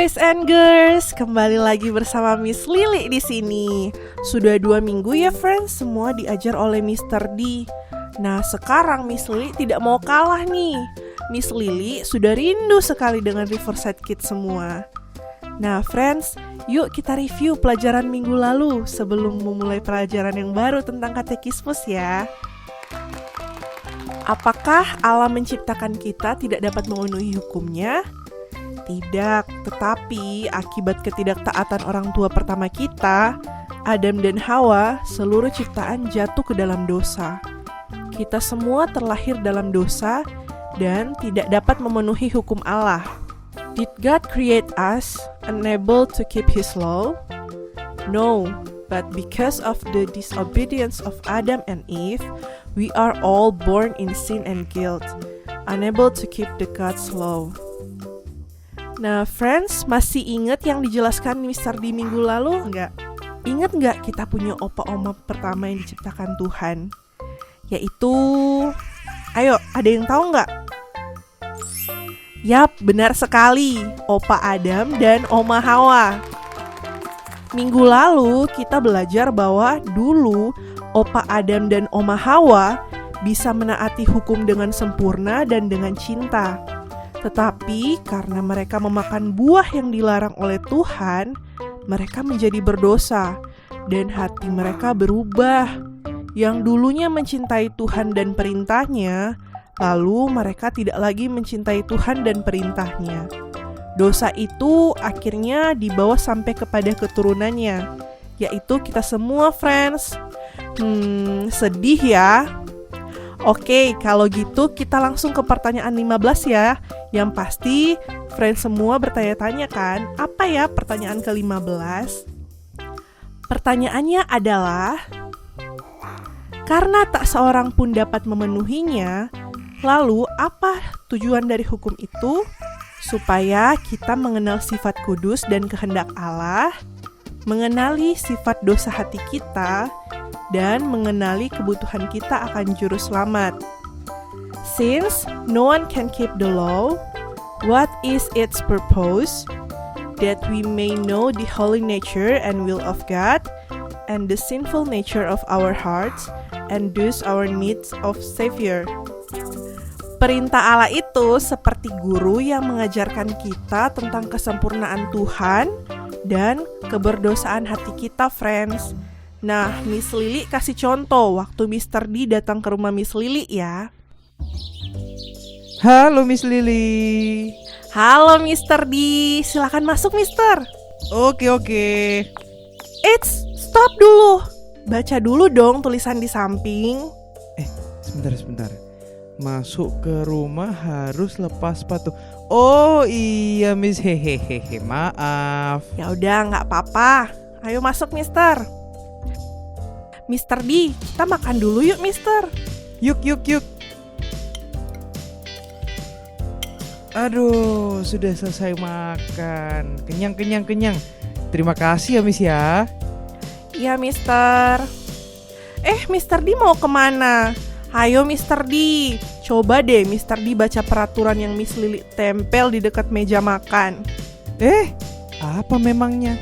boys and girls, kembali lagi bersama Miss Lily di sini. Sudah 2 minggu ya friends, semua diajar oleh Mr. D. Nah sekarang Miss Lily tidak mau kalah nih. Miss Lily sudah rindu sekali dengan Riverside Kids semua. Nah friends, yuk kita review pelajaran minggu lalu sebelum memulai pelajaran yang baru tentang katekismus ya. Apakah Allah menciptakan kita tidak dapat memenuhi hukumnya? Tidak, tetapi akibat ketidaktaatan orang tua pertama kita, Adam dan Hawa, seluruh ciptaan jatuh ke dalam dosa. Kita semua terlahir dalam dosa dan tidak dapat memenuhi hukum Allah. Did God create us unable to keep His law? No, but because of the disobedience of Adam and Eve, we are all born in sin and guilt, unable to keep the God's law. Nah friends, masih ingat yang dijelaskan Mr. di minggu lalu nggak? Ingat nggak kita punya opa-oma pertama yang diciptakan Tuhan? Yaitu, ayo ada yang tahu nggak? Yap, benar sekali, Opa Adam dan Oma Hawa. Minggu lalu kita belajar bahwa dulu Opa Adam dan Oma Hawa bisa menaati hukum dengan sempurna dan dengan cinta. Tetapi karena mereka memakan buah yang dilarang oleh Tuhan, mereka menjadi berdosa dan hati mereka berubah. Yang dulunya mencintai Tuhan dan perintahnya, lalu mereka tidak lagi mencintai Tuhan dan perintahnya. Dosa itu akhirnya dibawa sampai kepada keturunannya, yaitu kita semua friends. Sedih ya. Oke, kalau gitu kita langsung ke pertanyaan 15 ya. Yang pasti friends semua bertanya-tanya kan, apa ya pertanyaan ke-15? Pertanyaannya adalah, karena tak seorang pun dapat memenuhinya, lalu apa tujuan dari hukum itu? Supaya kita mengenal sifat kudus dan kehendak Allah, mengenali sifat dosa hati kita, dan mengenali kebutuhan kita akan juru selamat. Since no one can keep the law, what is its purpose? That we may know the holy nature and will of God, and the sinful nature of our hearts, and thus our needs of Savior. Perintah Allah itu seperti guru yang mengajarkan kita tentang kesempurnaan Tuhan dan keberdosaan hati kita, friends. Nah, Miss Lily kasih contoh waktu Mr. D datang ke rumah Miss Lily ya. Halo Miss Lily. Halo Mr. D, silakan masuk Mister. Oke. Eits, stop dulu. Baca dulu dong tulisan di samping. Sebentar. Masuk ke rumah harus lepas sepatu. Oh iya Miss, hehehe, maaf. Ya udah, nggak apa-apa. Ayo masuk Mister. Mr. D, kita makan dulu yuk Mister. Yuk. Aduh, sudah selesai makan. Kenyang. Terima kasih ya Miss ya. Iya Mister. Mr. D mau kemana? Ayo Mr. D, coba deh Mr. D baca peraturan yang Miss Lily tempel di dekat meja makan. Apa memangnya?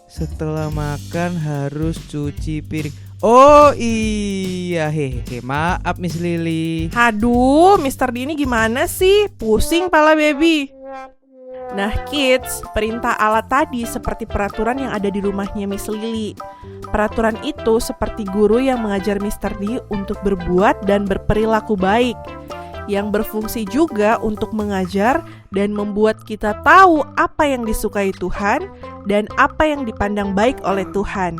Setelah makan harus cuci piring. Oh iya, maaf Miss Lily. Aduh, Mr. D ini gimana sih? Pusing pala baby. Nah kids, perintah Allah tadi seperti peraturan yang ada di rumahnya Miss Lily. Peraturan itu seperti guru yang mengajar Mr. D untuk berbuat dan berperilaku baik, yang berfungsi juga untuk mengajar dan membuat kita tahu apa yang disukai Tuhan dan apa yang dipandang baik oleh Tuhan.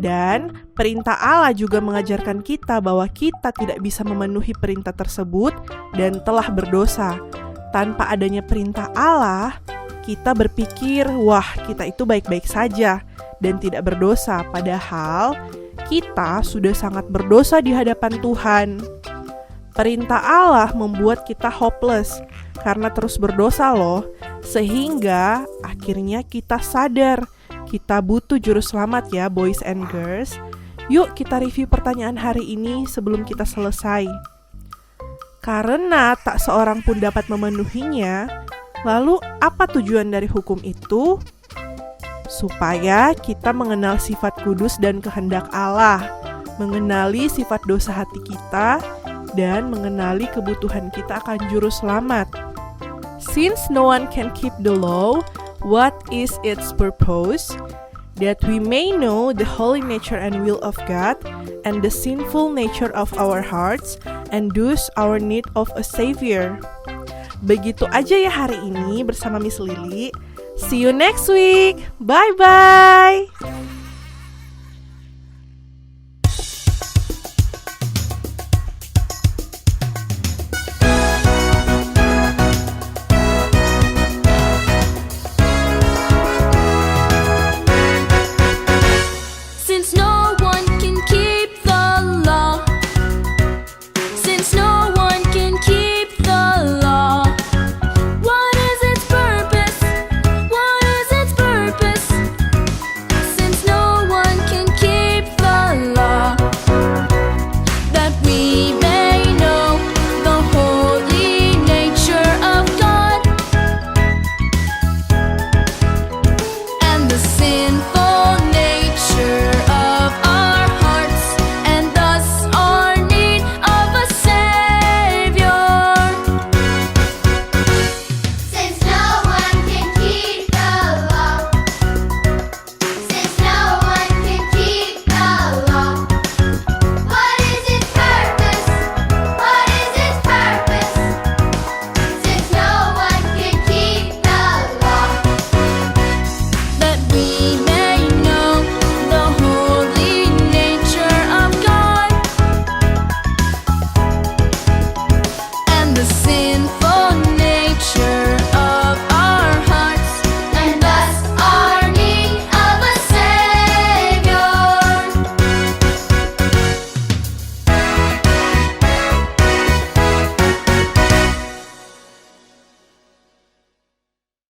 Dan perintah Allah juga mengajarkan kita bahwa kita tidak bisa memenuhi perintah tersebut dan telah berdosa. Tanpa adanya perintah Allah, kita berpikir, wah kita itu baik-baik saja dan tidak berdosa. Padahal kita sudah sangat berdosa di hadapan Tuhan. Perintah Allah membuat kita hopeless karena terus berdosa loh. Sehingga akhirnya kita sadar kita butuh juru selamat ya boys and girls. Yuk kita review pertanyaan hari ini sebelum kita selesai. Karena tak seorang pun dapat memenuhinya, Lalu apa tujuan dari hukum itu? Supaya kita mengenal sifat kudus dan kehendak Allah, mengenali sifat dosa hati kita, dan mengenali kebutuhan kita akan juru selamat. Since no one can keep the law, what is its purpose? That we may know the holy nature and will of God, and the sinful nature of our hearts, and thus our need of a Savior. Begitu aja ya hari ini bersama Miss Lily. See you next week. Bye-bye.